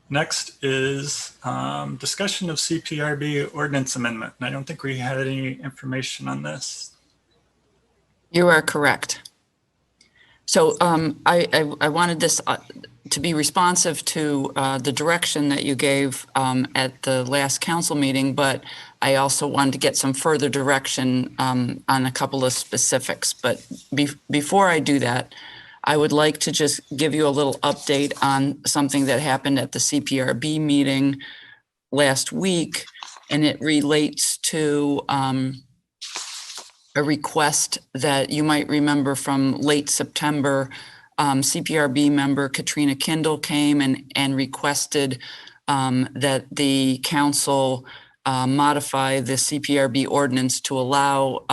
Next is discussion of CPRB ordinance amendment. And I don't think we had any information on this. You are correct. So I wanted this to be responsive to the direction that you gave at the last council meeting, but I also wanted to get some further direction on a couple of specifics. But before I do that, I would like to just give you a little update on something that happened at the CPRB meeting last week, and it relates to a request that you might remember from late September. CPRB member Katrina Kindle came and requested that the council modify the CPRB ordinance to allow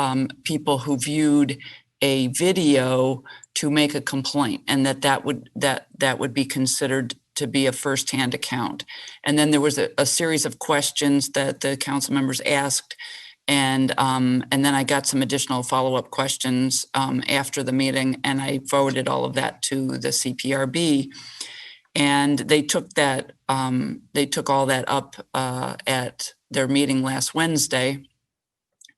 people who viewed a video to make a complaint, and that would be considered to be a firsthand account. And then there was a series of questions that the council members asked, and then I got some additional follow-up questions after the meeting, and I forwarded all of that to the CPRB, and they took all that up at their meeting last Wednesday.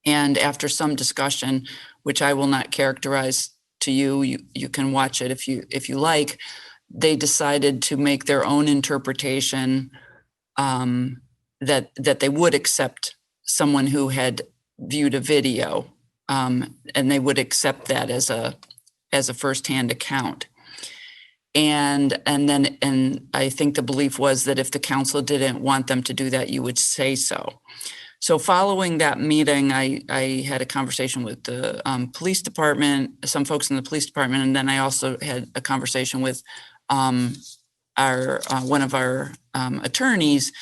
And after some discussion, which I will not characterize to you, you can watch it if you like, they decided to make their own interpretation that they would accept someone who had viewed a video, and they would accept that as a firsthand account. And I think the belief was that if the council didn't want them to do that, you would say so. So following that meeting, I had a conversation with the police department, some folks in the police department, and then I also had a conversation with one of our attorneys,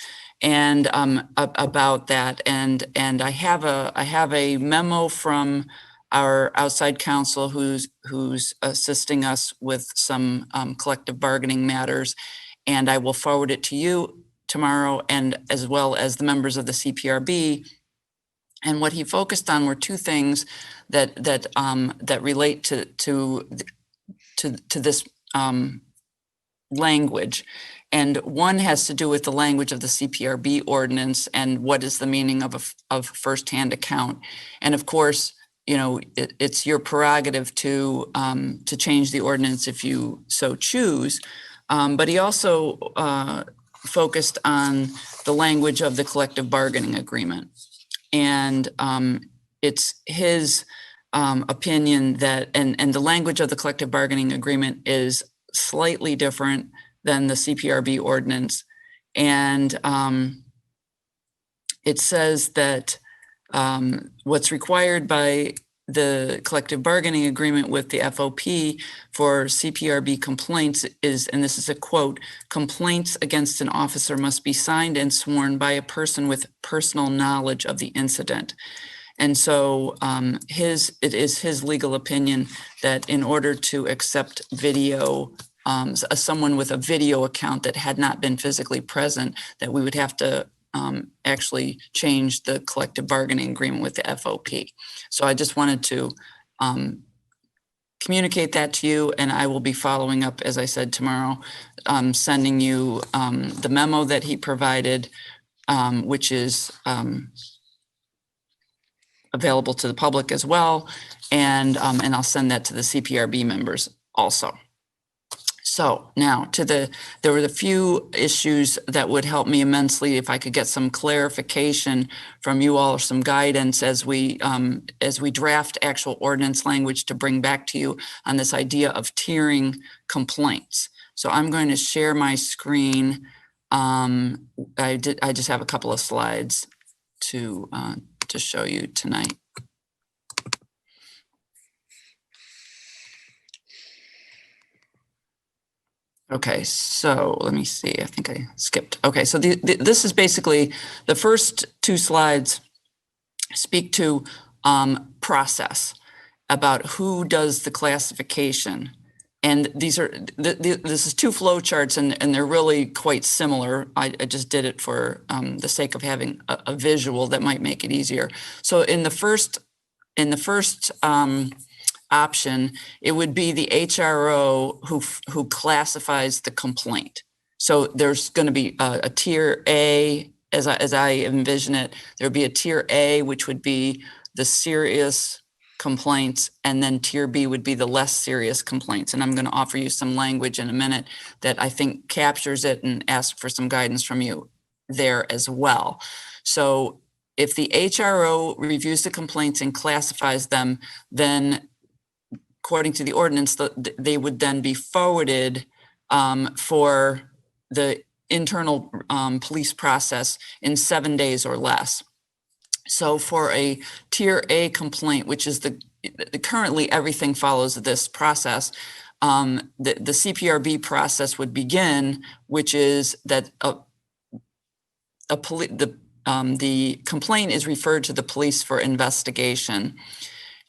and about that. And I have a memo from our outside counsel who's assisting us with some collective bargaining matters, and I will forward it to you tomorrow, and as well as the members of the CPRB. And what he focused on were two things that relate to this language. And one has to do with the language of the CPRB ordinance and what is the meaning of firsthand account. And of course, you know, it's your prerogative to change the ordinance if you so choose. But he also focused on the language of the collective bargaining agreement. And it's his opinion that, and the language of the collective bargaining agreement is slightly different than the CPRB ordinance. And it says that what's required by the collective bargaining agreement with the FOP for CPRB complaints is, and this is a quote, complaints against an officer must be signed and sworn by a person with personal knowledge of the incident. And so it is his legal opinion that in order to accept video, someone with a video account that had not been physically present, that we would have to actually change the collective bargaining agreement with the FOP. So I just wanted to communicate that to you, and I will be following up, as I said, tomorrow, sending you the memo that he provided, which is available to the public as well, and I'll send that to the CPRB members also. So now there were a few issues that would help me immensely if I could get some clarification from you all or some guidance as we draft actual ordinance language to bring back to you on this idea of tiering complaints. So I'm going to share my screen. I just have a couple of slides to show you tonight. Okay, so let me see. I think I skipped. Okay, so this is basically the first two slides speak to process, about who does the classification. And these are this is two flow charts, and they're really quite similar. I just did it for the sake of having a visual that might make it easier. So in the first option, it would be the HRO who classifies the complaint. So there's going to be a tier A, as I envision it. There would be a tier A, which would be the serious complaints, and then tier B would be the less serious complaints. And I'm going to offer you some language in a minute that I think captures it and ask for some guidance from you there as well. So if the HRO reviews the complaints and classifies them, then according to the ordinance, they would then be forwarded for the internal police process in 7 days or less. So for a tier A complaint, which is currently everything follows this process, the CPRB process would begin, which is that the complaint is referred to the police for investigation.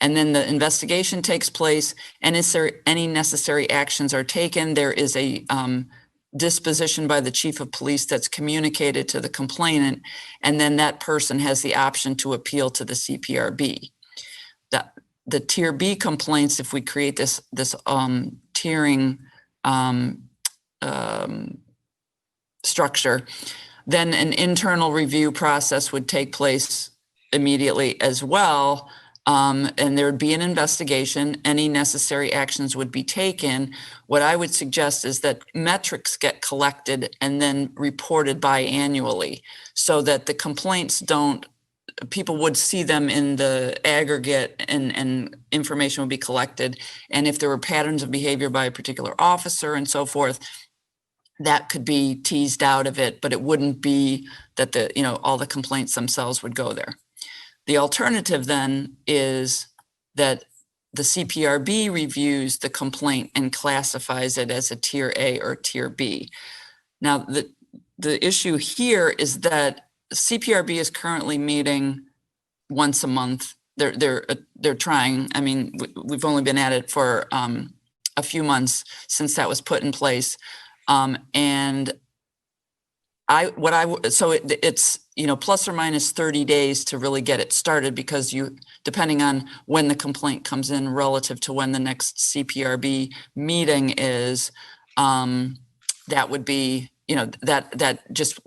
And then the investigation takes place, and if there any necessary actions are taken, there is a disposition by the chief of police that's communicated to the complainant, and then that person has the option to appeal to the CPRB. The tier B complaints, if we create this tiering structure, then an internal review process would take place immediately as well. And there would be an investigation. Any necessary actions would be taken. What I would suggest is that metrics get collected and then reported biannually, so that the complaints people would see them in the aggregate, and information would be collected. And if there were patterns of behavior by a particular officer and so forth, that could be teased out of it, but it wouldn't be that all the complaints themselves would go there. The alternative then is that the CPRB reviews the complaint and classifies it as a tier A or tier B. Now, the issue here is that CPRB is currently meeting once a month. They're trying. I mean, we've only been at it for a few months since that was put in place, and it's plus or minus 30 days to really get it started, because depending on when the complaint comes in relative to when the next CPRB meeting is, that would be, that just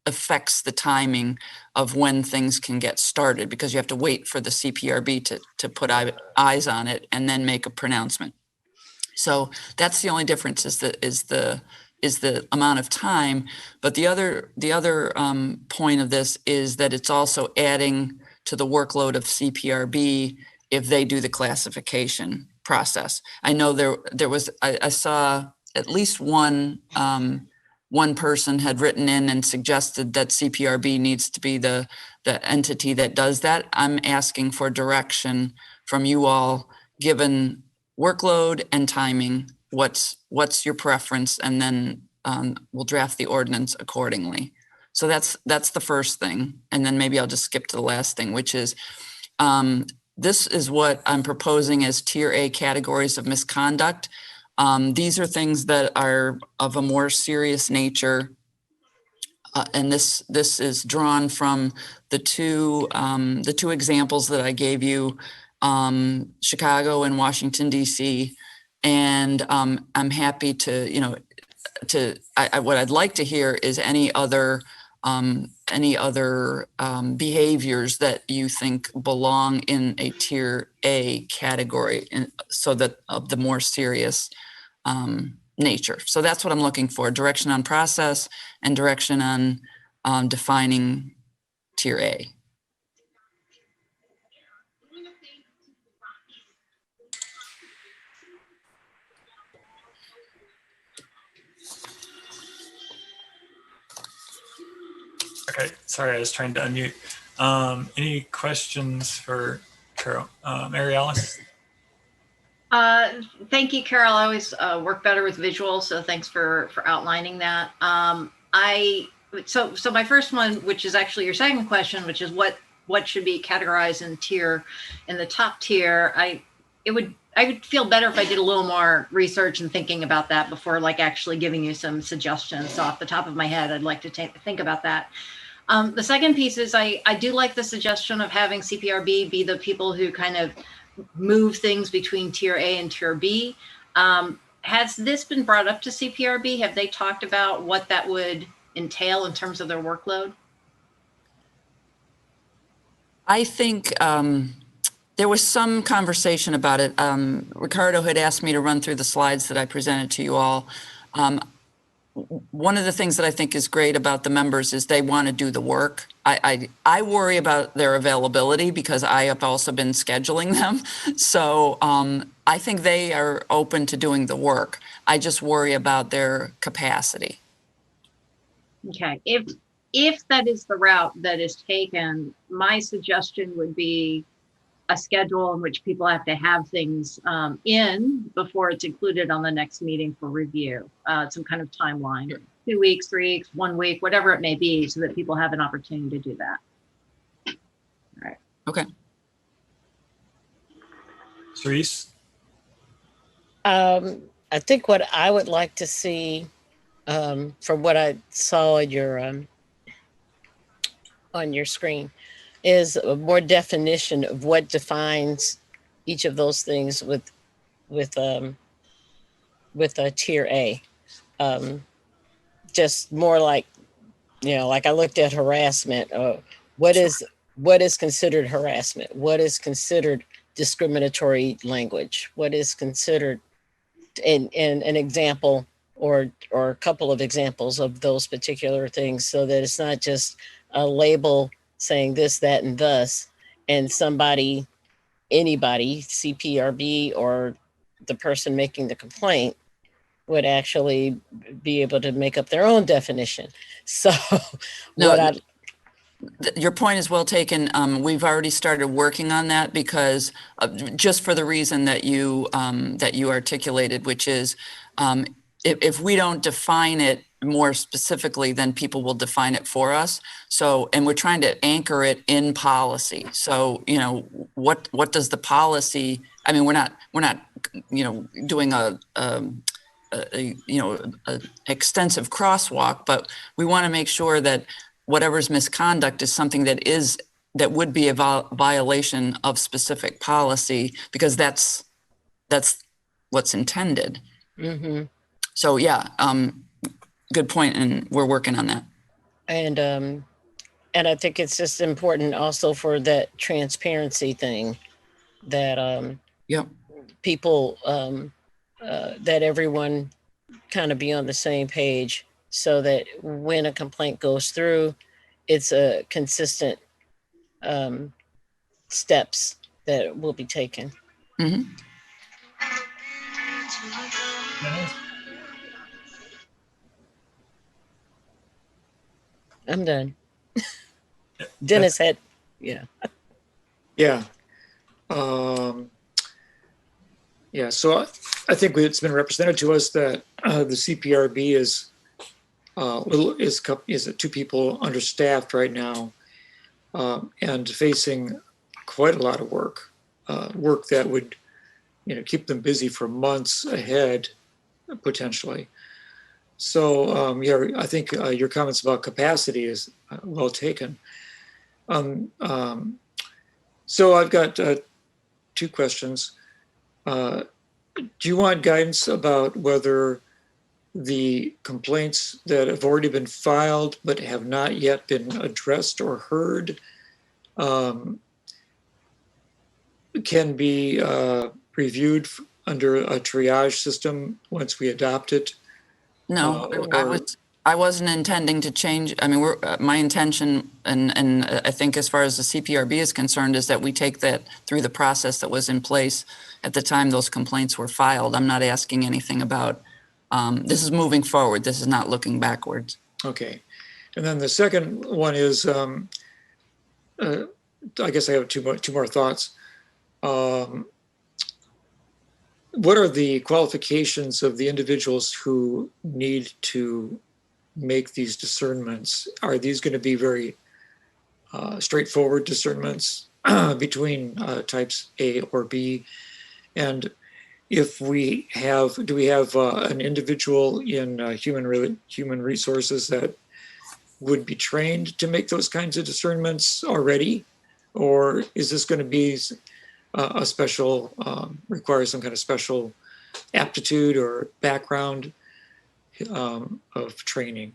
affects the timing of when things can get started, because you have to wait for the CPRB to put eyes on it and then make a pronouncement. So that's the only difference, is the amount of time. But the other point of this is that it's also adding to the workload of CPRB if they do the classification process. I know there was, I saw at least one person had written in and suggested that CPRB needs to be the entity that does that. I'm asking for direction from you all, given workload and timing. What's your preference? And then we'll draft the ordinance accordingly. So that's the first thing. And then maybe I'll just skip to the last thing, which is this is what I'm proposing as tier A categories of misconduct. These are things that are of a more serious nature. And this is drawn from the two examples that I gave you, Chicago and Washington, D.C. And I'm happy to, what I'd like to hear is any other behaviors that you think belong in a tier A category, and so that of the more serious nature. So that's what I'm looking for: direction on process and direction on defining tier A. Okay, sorry, I was trying to unmute. Any questions for Carol? Mary Alice? Thank you, Carol. I always work better with visuals, so thanks for outlining that. So my first one, which is actually your second question, which is what should be categorized in the top tier. I would feel better if I did a little more research and thinking about that before actually giving you some suggestions. So off the top of my head, I'd like to think about that. The second piece is I do like the suggestion of having CPRB be the people who kind of move things between tier A and tier B. has this been brought up to CPRB? Have they talked about what that would entail in terms of their workload? I think there was some conversation about it. Ricardo had asked me to run through the slides that I presented to you all. One of the things that I think is great about the members is they want to do the work. I worry about their availability because I have also been scheduling them. So I think they are open to doing the work. I just worry about their capacity. Okay, if that is the route that is taken, my suggestion would be a schedule in which people have to have things in before it's included on the next meeting for review. Some kind of timeline, sure. 2 weeks, 3 weeks, 1 week, whatever it may be, so that people have an opportunity to do that. All right. Okay. Therese? I think what I would like to see from what I saw on your screen is a more definition of what defines each of those things with a tier A. Just more like, like I looked at harassment. What is considered harassment? What is considered discriminatory language? What is considered an example or a couple of examples of those particular things, so that it's not just a label saying this, that, and thus, and anybody, CPRB or the person making the complaint, would actually be able to make up their own definition. So your point is well taken. We've already started working on that because just for the reason that you articulated, which is if we don't define it more specifically, then people will define it for us. So, and we're trying to anchor it in policy. So, what does the policy? I mean, we're not doing a extensive crosswalk, but we want to make sure that whatever's misconduct is something that would be a violation of specific policy, because that's what's intended. Mm-hmm. So yeah, good point, and we're working on that. And I think it's just important also for that transparency thing that people that everyone kind of be on the same page, so that when a complaint goes through, it's a consistent steps that will be taken. Mm-hmm. I'm done. Dennis had, yeah. Yeah. So I think it's been represented to us that the CPRB is at 2 people understaffed right now, and facing quite a lot of work that would, keep them busy for months ahead, potentially. So I think your comments about capacity is well taken. So I've got 2 questions. Do you want guidance about whether the complaints that have already been filed but have not yet been addressed or heard can be reviewed under a triage system once we adopt it? No, I wasn't intending to change. I mean, my intention, and I think as far as the CPRB is concerned, is that we take that through the process that was in place at the time those complaints were filed. I'm not asking anything about, this is moving forward. This is not looking backwards. Okay. And then the second one is, I guess I have two more thoughts. What are the qualifications of the individuals who need to make these discernments? Are these going to be very straightforward discernments between types A or B? And if do we have an individual in human resources that would be trained to make those kinds of discernments already? Or is this going to be a special, require some kind of special aptitude or background of training?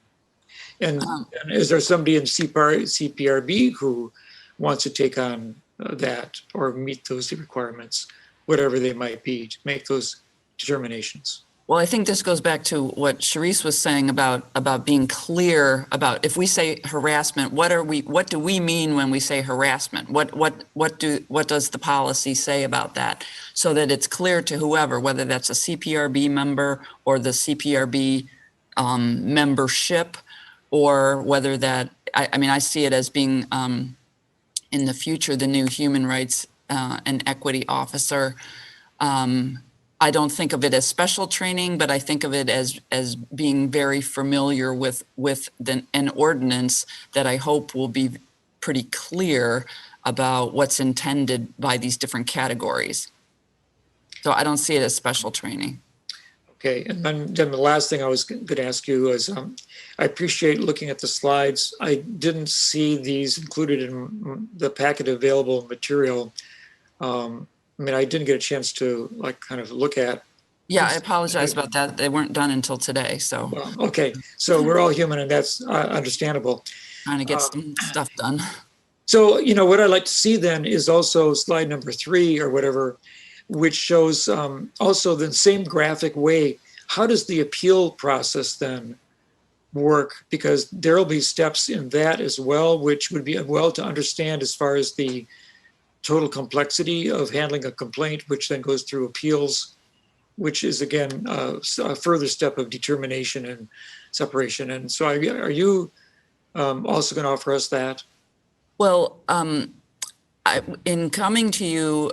And is there somebody in CPRB who wants to take on that or meet those requirements, whatever they might be, to make those determinations? Well, I think this goes back to what Sharice was saying about being clear about if we say harassment, what do we mean when we say harassment? What does the policy say about that? So that it's clear to whoever, whether that's a CPRB member or the CPRB membership, or whether that, I mean, I see it as being in the future, the new human rights and equity officer. I don't think of it as special training, but I think of it as being very familiar with an ordinance that I hope will be pretty clear about what's intended by these different categories. So I don't see it as special training. Okay, and then the last thing I was going to ask you is, I appreciate looking at the slides. I didn't see these included in the packet available material. I mean, I didn't get a chance to kind of look at. Yeah, I apologize about that. They weren't done until today, so. Okay, so we're all human, and that's understandable. Trying to get some stuff done. So, what I'd like to see then is also slide number 3 or whatever, which shows also the same graphic way. How does the appeal process then work? Because there will be steps in that as well, which would be well to understand as far as the total complexity of handling a complaint, which then goes through appeals, which is again a further step of determination and separation. And so are you also going to offer us that? Well, in coming to you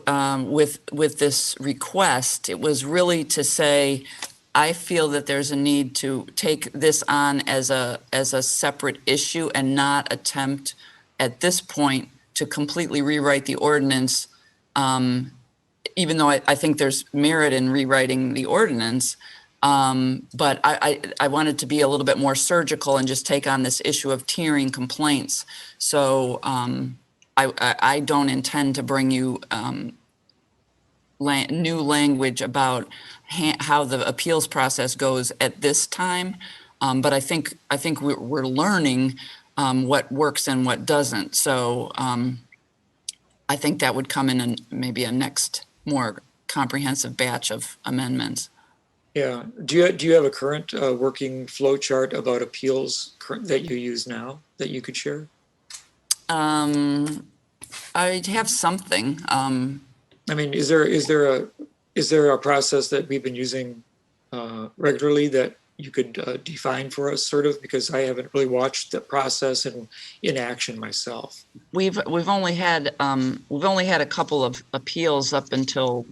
with this request, it was really to say, I feel that there's a need to take this on as a separate issue and not attempt at this point to completely rewrite the ordinance, even though I think there's merit in rewriting the ordinance. But I wanted to be a little bit more surgical and just take on this issue of tiering complaints. So I don't intend to bring you new language about how the appeals process goes at this time. But I think we're learning what works and what doesn't. So I think that would come in maybe a next more comprehensive batch of amendments. Yeah. Do you have a current working flow chart about appeals that you use now that you could share? I have something. I mean, is there a process that we've been using regularly that you could define for us, sort of? Because I haven't really watched the process in action myself. We've only had a couple of appeals up until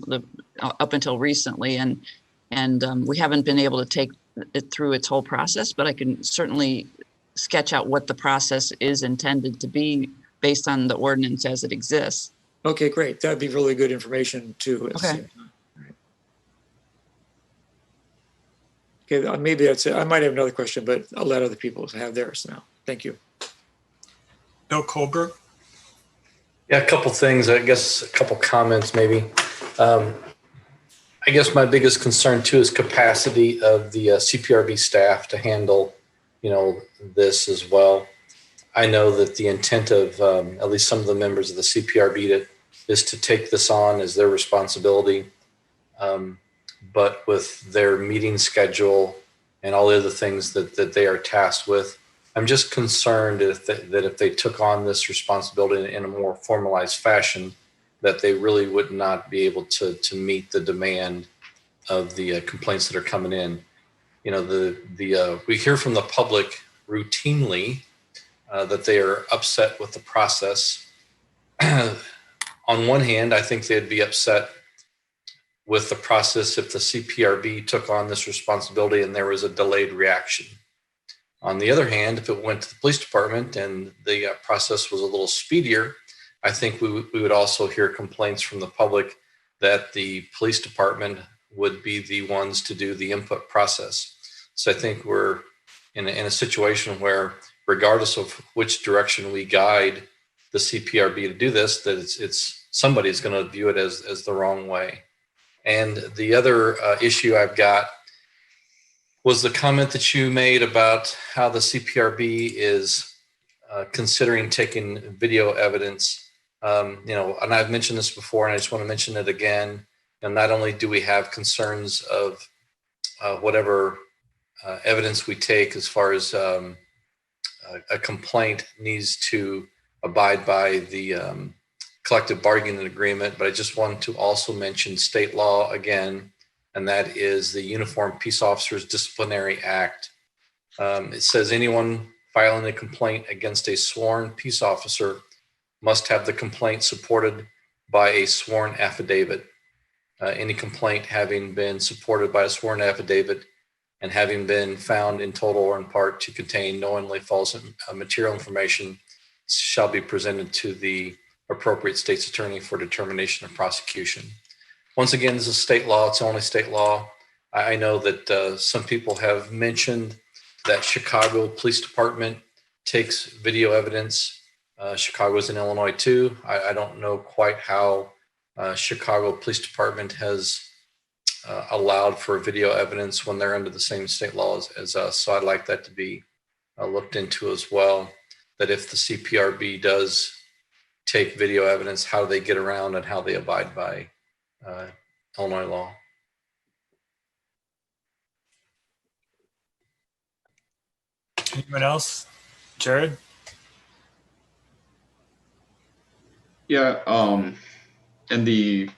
recently, and we haven't been able to take it through its whole process. But I can certainly sketch out what the process is intended to be based on the ordinance as it exists. Okay, great. That'd be really good information too. Okay. Okay, maybe that's it. I might have another question, but I'll let other people have theirs now. Thank you. Bill Colbert. Yeah, a couple things, I guess, a couple comments maybe. I guess my biggest concern too is capacity of the CPRB staff to handle, this as well. I know that the intent of at least some of the members of the CPRB is to take this on as their responsibility. But with their meeting schedule and all the other things that they are tasked with, I'm just concerned that if they took on this responsibility in a more formalized fashion, that they really would not be able to meet the demand of the complaints that are coming in. We hear from the public routinely that they are upset with the process. On one hand, I think they'd be upset with the process if the CPRB took on this responsibility and there was a delayed reaction. On the other hand, if it went to the police department and the process was a little speedier, I think we would also hear complaints from the public that the police department would be the ones to do the input process. So I think we're in a situation where, regardless of which direction we guide the CPRB to do this, that it's somebody's going to view it as the wrong way. And the other issue I've got was the comment that you made about how the CPRB is considering taking video evidence. And I've mentioned this before, and I just want to mention it again. And not only do we have concerns of whatever evidence we take as far as a complaint needs to abide by the collective bargaining agreement, but I just want to also mention state law again, and that is the Uniform Peace Officers Disciplinary Act. It says anyone filing a complaint against a sworn peace officer must have the complaint supported by a sworn affidavit. Any complaint having been supported by a sworn affidavit and having been found in total or in part to contain knowingly false material information shall be presented to the appropriate state's attorney for determination of prosecution. Once again, this is state law. It's only state law. I know that some people have mentioned that Chicago Police Department takes video evidence. Chicago's in Illinois too. I don't know quite how Chicago Police Department has allowed for video evidence when they're under the same state laws as us. So I'd like that to be looked into as well, that if the CPRB does take video evidence, how they get around and how they abide by Illinois law. Anyone else? Jared? Yeah, and the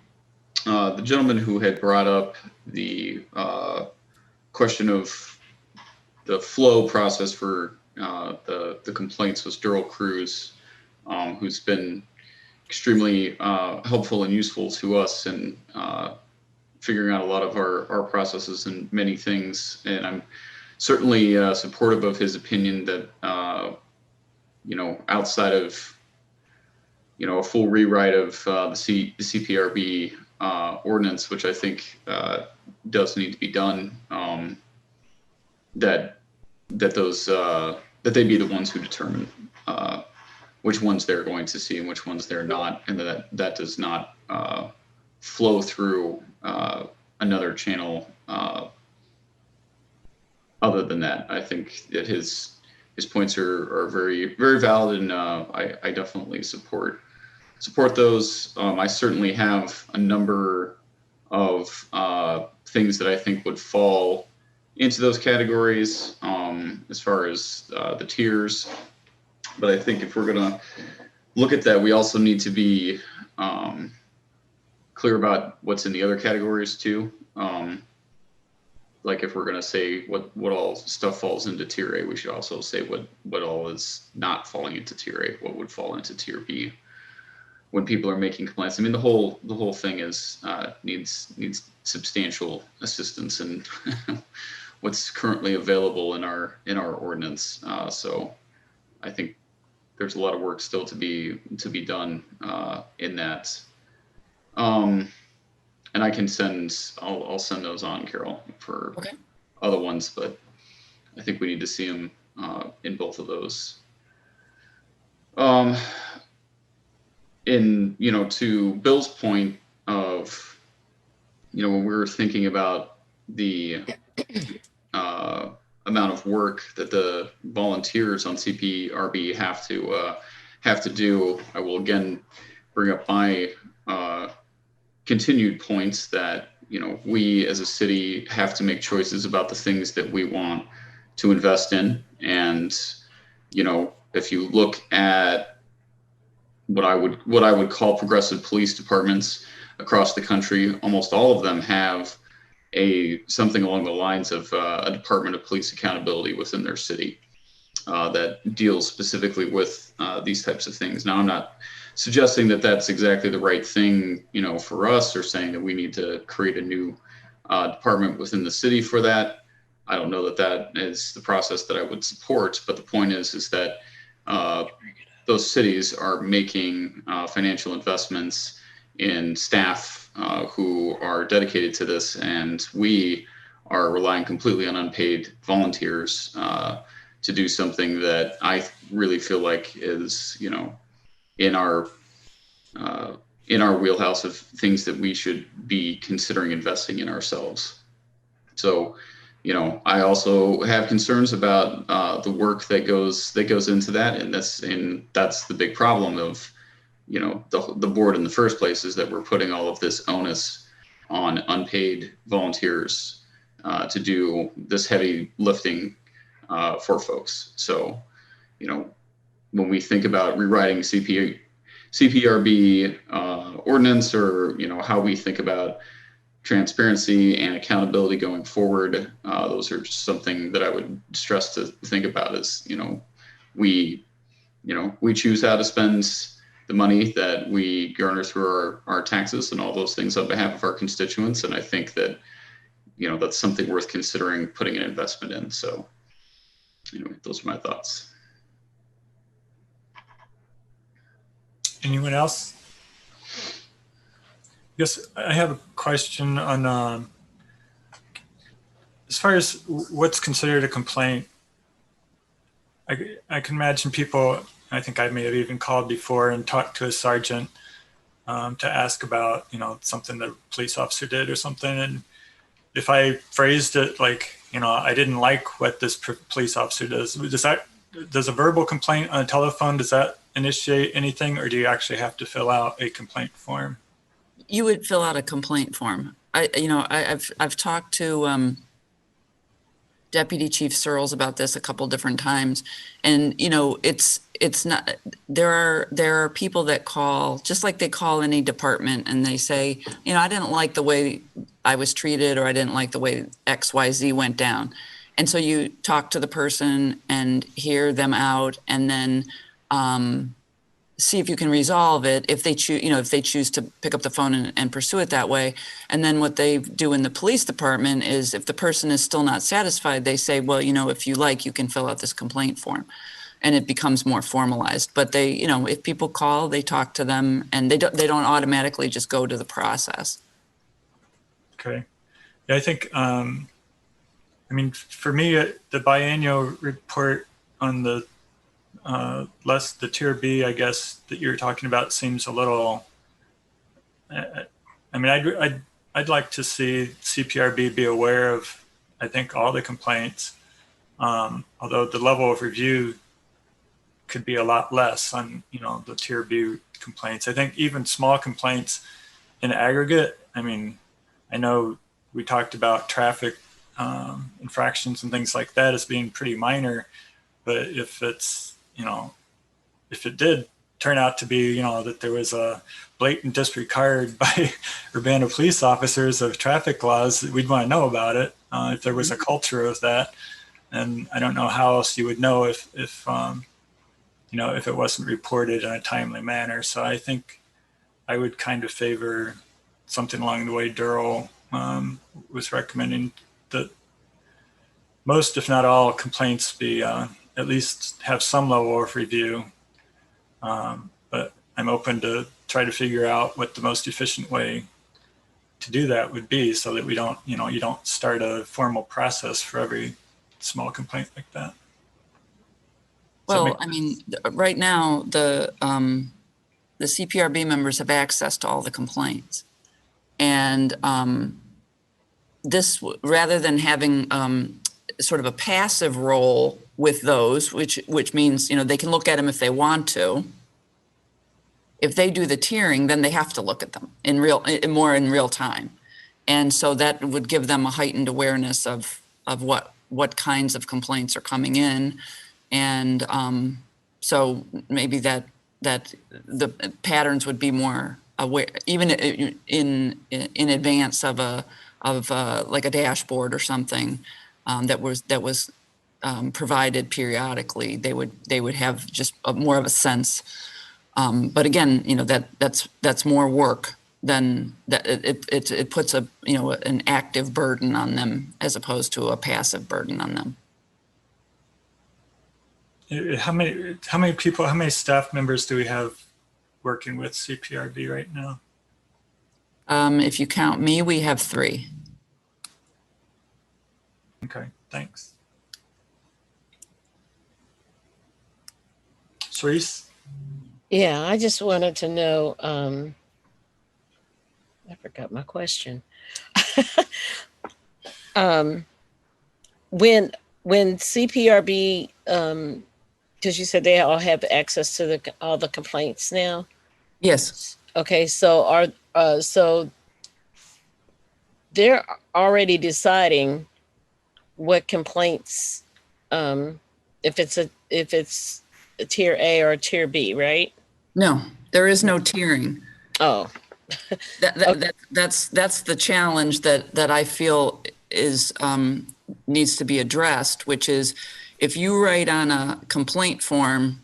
gentleman who had brought up the question of the flow process for the complaints was Daryl Cruz, who's been extremely helpful and useful to us in figuring out a lot of our processes and many things. And I'm certainly supportive of his opinion that, outside of, a full rewrite of the CPRB ordinance, which I think does need to be done, that they be the ones who determine which ones they're going to see and which ones they're not, and that does not flow through another channel. Other than that, I think that his points are very, very valid, and I definitely support those. I certainly have a number of things that I think would fall into those categories as far as the tiers. But I think if we're going to look at that, we also need to be clear about what's in the other categories too. Like if we're going to say what all stuff falls into tier A, we should also say what all is not falling into tier A, what would fall into tier B when people are making complaints. I mean, the whole thing is needs substantial assistance and what's currently available in our ordinance. So I think there's a lot of work still to be done in that. And I can I'll send those on, Carol, for other ones, but I think we need to see them in both of those. To Bill's point of, when we were thinking about the amount of work that the volunteers on CPRB have to do, I will again bring up my continued points that, we as a city have to make choices about the things that we want to invest in. And, if you look at what I would call progressive police departments across the country, almost all of them have something along the lines of a Department of Police accountability within their city that deals specifically with these types of things. Now, I'm not suggesting that that's exactly the right thing, for us, or saying that we need to create a new department within the city for that. I don't know that is the process that I would support, but the point is that those cities are making financial investments in staff who are dedicated to this, and we are relying completely on unpaid volunteers to do something that I really feel like is, in our in our wheelhouse of things that we should be considering investing in ourselves. So, you know, I also have concerns about the work that goes into that, and that's the big problem of, you know, the board in the first place, is that we're putting all of this onus on unpaid volunteers to do this heavy lifting for folks. So, you know, when we think about rewriting CPRB ordinance, or, you know, how we think about transparency and accountability going forward, those are just something that I would stress to think about. Is, you know, we choose how to spend the money that we garner through our taxes and all those things on behalf of our constituents. And I think that, you know, that's something worth considering putting an investment in. So, anyway, those are my thoughts. Anyone else? Yes, I have a question on as far as what's considered a complaint. I can imagine people, I think I may have even called before and talked to a sergeant to ask about, you know, something that a police officer did or something. And if I phrased it like, you know, I didn't like what this police officer does, does a verbal complaint on a telephone, does that initiate anything, or do you actually have to fill out a complaint form? You would fill out a complaint form. I've talked to Deputy Chief Searles about this a couple different times, and you know, it's not. There are people that call just like they call any department, and they say, you know, I didn't like the way I was treated, or I didn't like the way XYZ went down, and so you talk to the person and hear them out, and then see if you can resolve it if they choose, you know, if they choose to pick up the phone and pursue it that way. And then what they do in the police department is, if the person is still not satisfied, they say, well, you know, if you like, you can fill out this complaint form, and it becomes more formalized. But they, you know, if people call, they talk to them, and they don't automatically just go to the process. Okay. Yeah, I think, I mean, for me, the biannual report on the the tier B, I guess, that you're talking about seems a little, I mean, I'd like to see CPRB be aware of, I think, all the complaints, although the level of review could be a lot less on, you know, the tier B complaints. I think even small complaints in aggregate, I mean, I know we talked about traffic infractions and things like that as being pretty minor, but if it's, you know, if it did turn out to be, you know, that there was a blatant disregard by Urbana police officers of traffic laws, we'd want to know about it. If there was a culture of that, and I don't know how else you would know if you know, if it wasn't reported in a timely manner. So I think I would kind of favor something along the way Durrell was recommending, that most, if not all, complaints be at least have some level of review. But I'm open to try to figure out what the most efficient way to do that would be, so that we don't, you know, you don't start a formal process for every small complaint like that. Well, I mean, right now, the CPRB members have access to all the complaints. And this, rather than having sort of a passive role with those, which means, you know, they can look at them if they want to. If they do the tiering, then they have to look at them more in real time. And so that would give them a heightened awareness of what kinds of complaints are coming in. And so maybe that the patterns would be more aware, even in advance of like a dashboard or something that was provided periodically. They would have just more of a sense. But again, you know, that's more work than that. It puts a, you know, an active burden on them as opposed to a passive burden on them. How many people, how many staff members do we have working with CPRB right now? If you count me, we have 3. Okay, thanks. Cerise? Yeah, I just wanted to know, I forgot my question. um, when CPRB, because you said they all have access to all the complaints now. Yes, Okay, so so they're already deciding what complaints, if it's a tier A or a tier B, right? no, there is no tiering. Oh, That's the challenge that I feel is, needs to be addressed, which is if you write on a complaint form,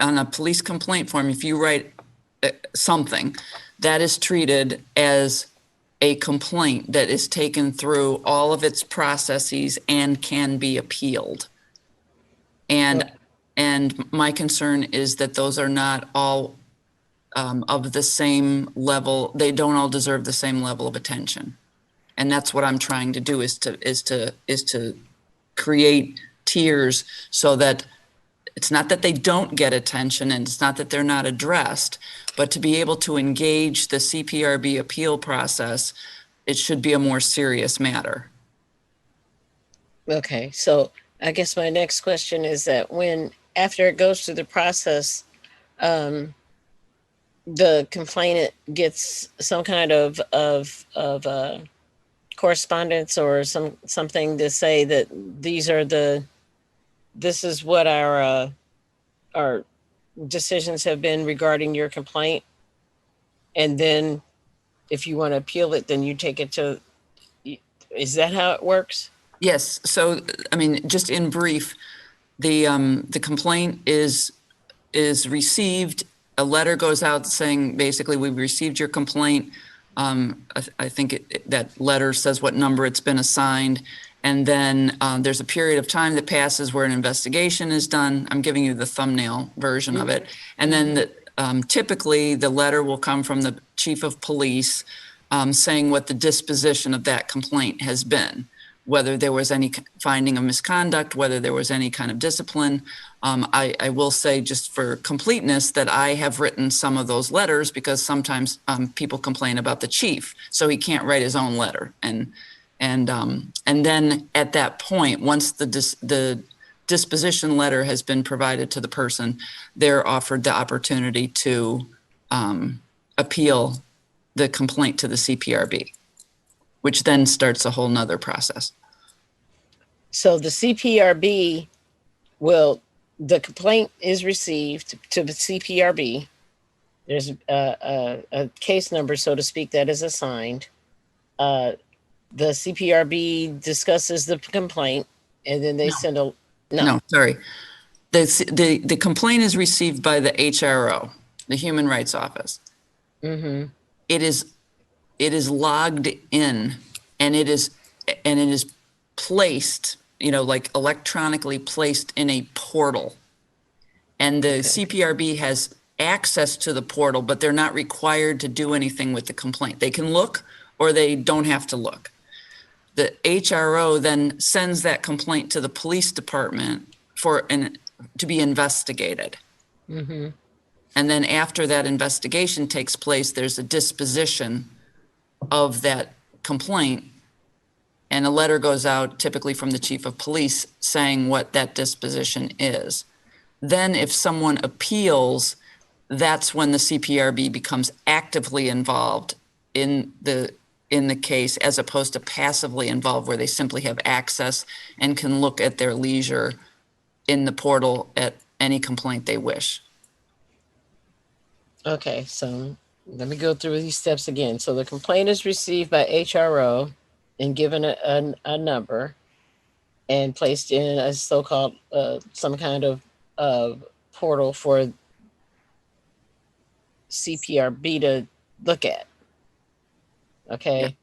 on a police complaint form, if you write something, that is treated as a complaint that is taken through all of its processes and can be appealed. And my concern is that those are not all of the same level. They don't all deserve the same level of attention. And that's what I'm trying to do, is to create tiers so that it's not that they don't get attention and it's not that they're not addressed, but to be able to engage the CPRB appeal process, it should be a more serious matter. okay. So I guess my next question is that after it goes through the process, the complainant gets some kind of correspondence or something to say that this is what our decisions have been regarding your complaint. And then if you want to appeal it, then you take it to, is that how it works? Yes. So, I mean, just in brief, the complaint is received. A letter goes out saying, basically, we've received your complaint. I think that letter says what number it's been assigned. And then there's a period of time that passes where an investigation is done. I'm giving you the thumbnail version of it. And then typically the letter will come from the chief of police saying what the disposition of that complaint has been, whether there was any finding of misconduct, whether there was any kind of discipline. I will say, just for completeness, that I have written some of those letters because sometimes people complain about the chief, so he can't write his own letter. And then at that point, once the disposition letter has been provided to the person, they're offered the opportunity to appeal the complaint to the CPRB, which then starts a whole nother process. So the CPRB the complaint is received to the CPRB. There's a case number, so to speak, that is assigned. The CPRB discusses the complaint, and then they send a No, sorry. The complaint is received by the HRO, the Human Rights Office. Mm-hmm. It is logged in, and it is placed, like electronically placed in a portal. And the CPRB has access to the portal, but they're not required to do anything with the complaint. They can look or they don't have to look. The HRO then sends that complaint to the police department to be investigated. Mm-hmm. And then after that investigation takes place, there's a disposition of that complaint. And a letter goes out, typically from the chief of police, saying what that disposition is. Then if someone appeals, that's when the CPRB becomes actively involved in the case, as opposed to passively involved, where they simply have access and can look at their leisure in the portal at any complaint they wish. Okay, so let me go through these steps again. So the complaint is received by HRO and given a number and placed in a so-called some kind of portal for CPRB to look at. Okay.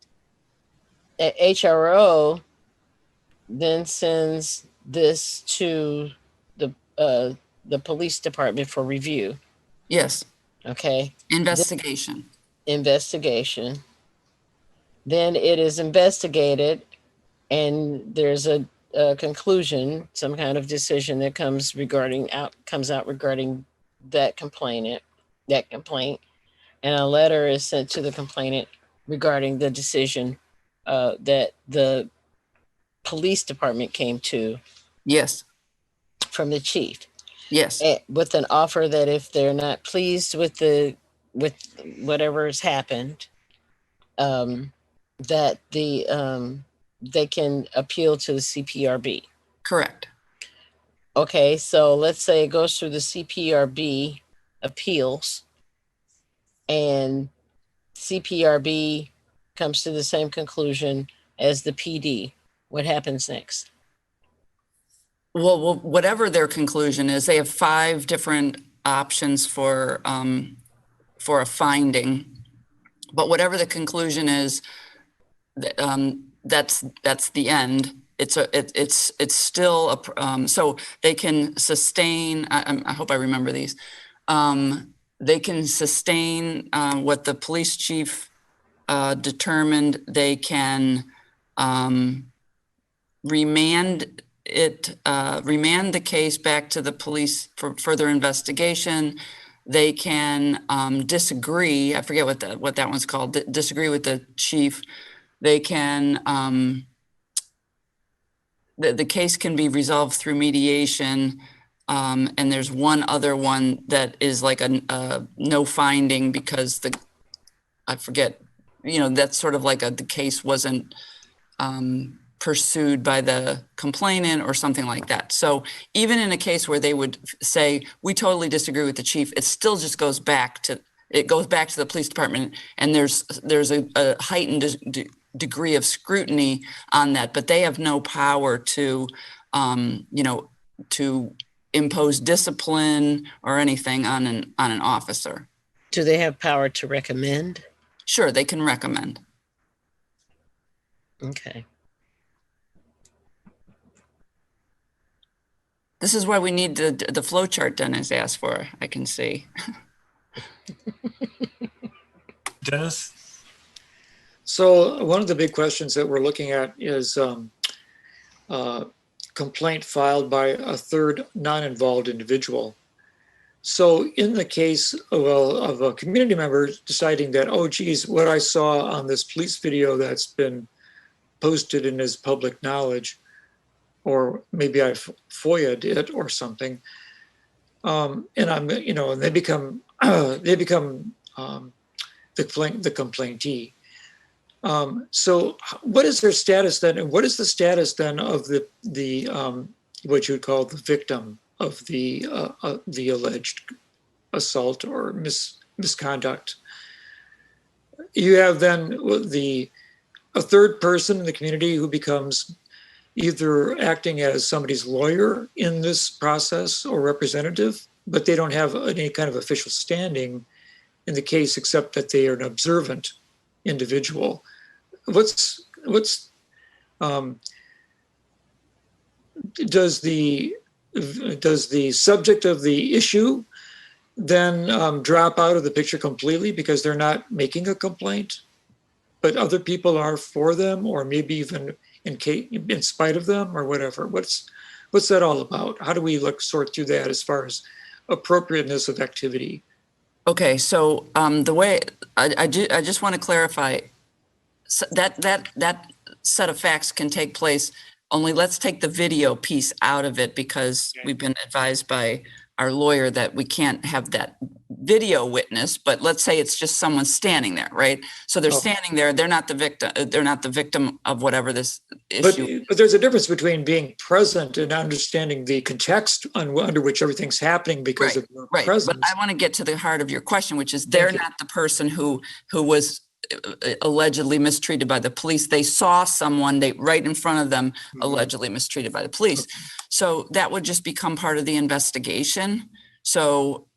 Yep. HRO then sends this to the police department for review. Yes. Okay. Investigation. Investigation. Then it is investigated, and there's a conclusion, some kind of decision that comes out regarding that complaint, and and a letter is sent to the complainant regarding the decision that the police department came to Yes, from the chief, yes, with an offer that if they're not pleased with whatever has happened, that they can appeal to the CPRB. correct. Okay, so let's say it goes through the CPRB appeals, and CPRB comes to the same conclusion as the PD. What happens next? Well, whatever their conclusion is, they have 5 different options for a finding. But whatever the conclusion is, that's the end. It's still so they can sustain. I hope I remember these. They can sustain what the police chief determined. They can remand the case back to the police for further investigation. They can disagree. I forget what that one's called. Disagree with the chief. They can the case can be resolved through mediation. And there's one other one that is like a no finding because I forget. That's sort of like the case wasn't pursued by the complainant or something like that. So even in a case where they would say, we totally disagree with the chief, it still just goes back to the police department, and there's a heightened degree of scrutiny on that, but they have no power to to impose discipline or anything on an officer. Do they have power to recommend? Sure, they can recommend. Okay. This is why we need the flow chart Dennis asked for, I can see. Dennis? So one of the big questions that we're looking at is complaint filed by a third non-involved individual. So in the case of a community member deciding that, oh, geez, what I saw on this police video that's been posted in his public knowledge, or maybe I FOIA'd it or something, and I'm, and they become the complaintee. So what is their status then? And what is the status then of the what you would call the victim of the alleged assault or misconduct? You have then a third person in the community who becomes either acting as somebody's lawyer in this process or representative, but they don't have any kind of official standing in the case except that they are an observant individual. Does the subject of the issue then drop out of the picture completely because they're not making a complaint, but other people are for them, or maybe even in spite of them, or whatever? What's that all about? How do we sort through that as far as appropriateness of activity? Okay, so the way I just want to clarify that set of facts can take place. Only let's take the video piece out of it because we've been advised by our lawyer that we can't have that video witness. But let's say it's just someone standing there, right? So they're standing there. They're not the victim. They're not the victim of whatever this issue. But there's a difference between being present and understanding the context under which everything's happening because of your presence. But I want to get to the heart of your question, which is they're not the person who was allegedly mistreated by the police. They saw someone right in front of them allegedly mistreated by the police. So that would just become part of the investigation. So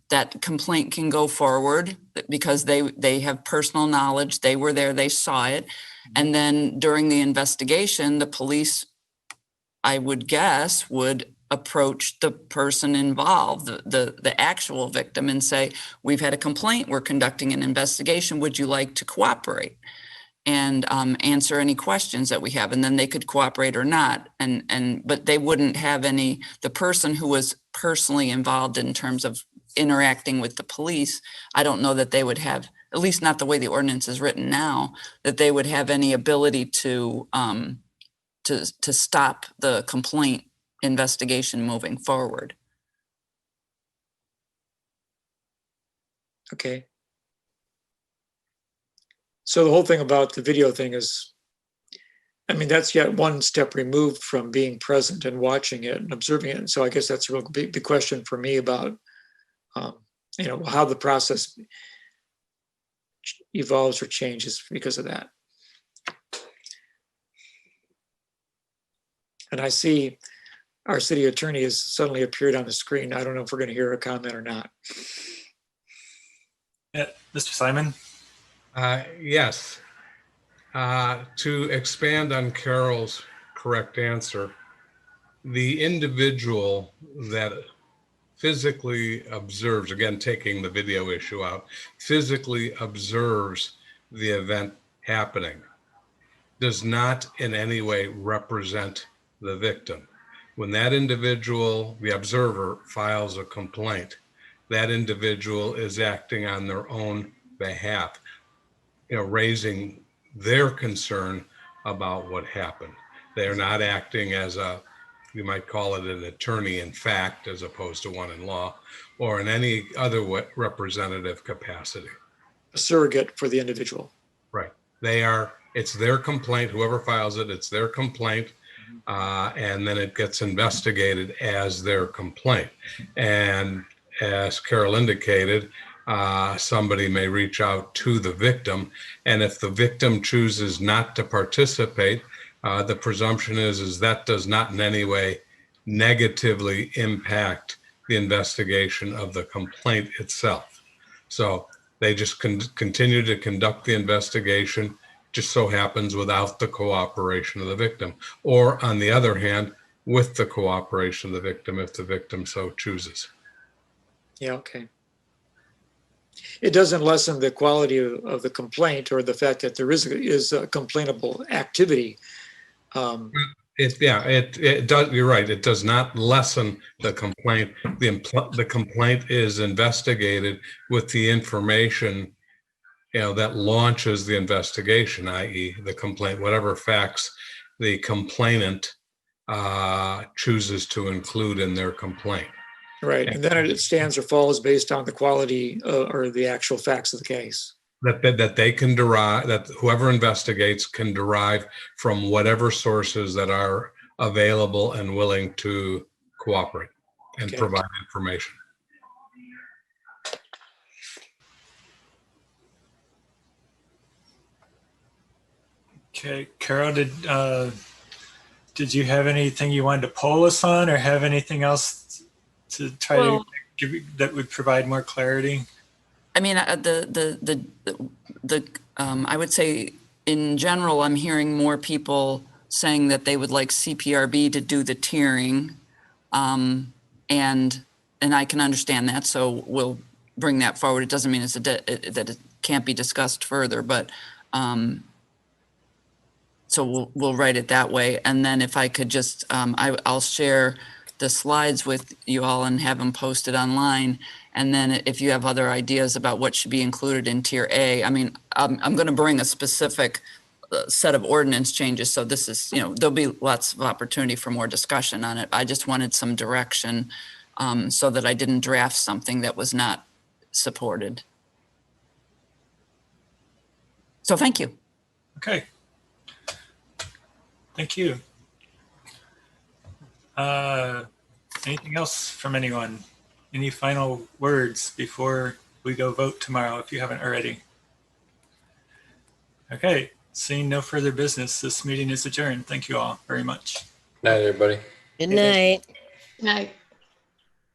that complaint can go forward because they have personal knowledge. They were there, they saw it. And then during the investigation, the police, I would guess, would approach the person involved, the actual victim, and say, we've had a complaint, we're conducting an investigation, would you like to cooperate and answer any questions that we have? And then they could cooperate or not, but they wouldn't have the person who was personally involved in terms of interacting with the police, I don't know that they would have, at least not the way the ordinance is written now, that they would have any ability to stop the complaint investigation moving forward. Okay. So the whole thing about the video thing is, I mean, that's yet one step removed from being present and watching it and observing it. And so I guess that's a real big question for me about, how the process evolves or changes because of that. And I see our city attorney has suddenly appeared on the screen. I don't know if we're going to hear a comment or not. Yeah, Mr. Simon? Yes. To expand on Carol's correct answer, the individual that physically observes, again, taking the video issue out, physically observes the event happening, does not in any way represent the victim. When that individual, the observer, files a complaint, that individual is acting on their own behalf, raising their concern about what happened. They are not acting as you might call it an attorney in fact, as opposed to one in law, or in any other representative capacity. A surrogate for the individual. Right. It's their complaint, whoever files it, it's their complaint, and then it gets investigated as their complaint. And as Carol indicated, somebody may reach out to the victim, and if the victim chooses not to participate, the presumption is that does not in any way negatively impact the investigation of the complaint itself. So they just continue to conduct the investigation, just so happens without the cooperation of the victim, or on the other hand, with the cooperation of the victim, if the victim so chooses. Yeah, okay. It doesn't lessen the quality of the complaint or the fact that there is a complainable activity. It does. You're right. It does not lessen the complaint. The complaint is investigated with the information, that launches the investigation, i.e., the complaint, whatever facts the complainant chooses to include in their complaint. Right, and then it stands or falls based on the quality or the actual facts of the case. That they can derive, that whoever investigates can derive from whatever sources that are available and willing to cooperate and provide information. Okay, Carol, did you have anything you wanted to poll us on, or have anything else to try to give that would provide more clarity? I mean, I would say in general, I'm hearing more people saying that they would like CPRB to do the tiering, and I can understand that. So we'll bring that forward. It doesn't mean that it can't be discussed further, but so we'll write it that way. And then if I could just, I'll share the slides with you all and have them posted online. And then if you have other ideas about what should be included in Tier A, I mean, I'm going to bring a specific set of ordinance changes. So this is, there'll be lots of opportunity for more discussion on it. I just wanted some direction so that I didn't draft something that was not supported. So thank you. Okay. Thank you. Anything else from anyone? Any final words before we go vote tomorrow, if you haven't already? Okay, seeing no further business, this meeting is adjourned. Thank you all very much. Night, everybody. Good night. Night.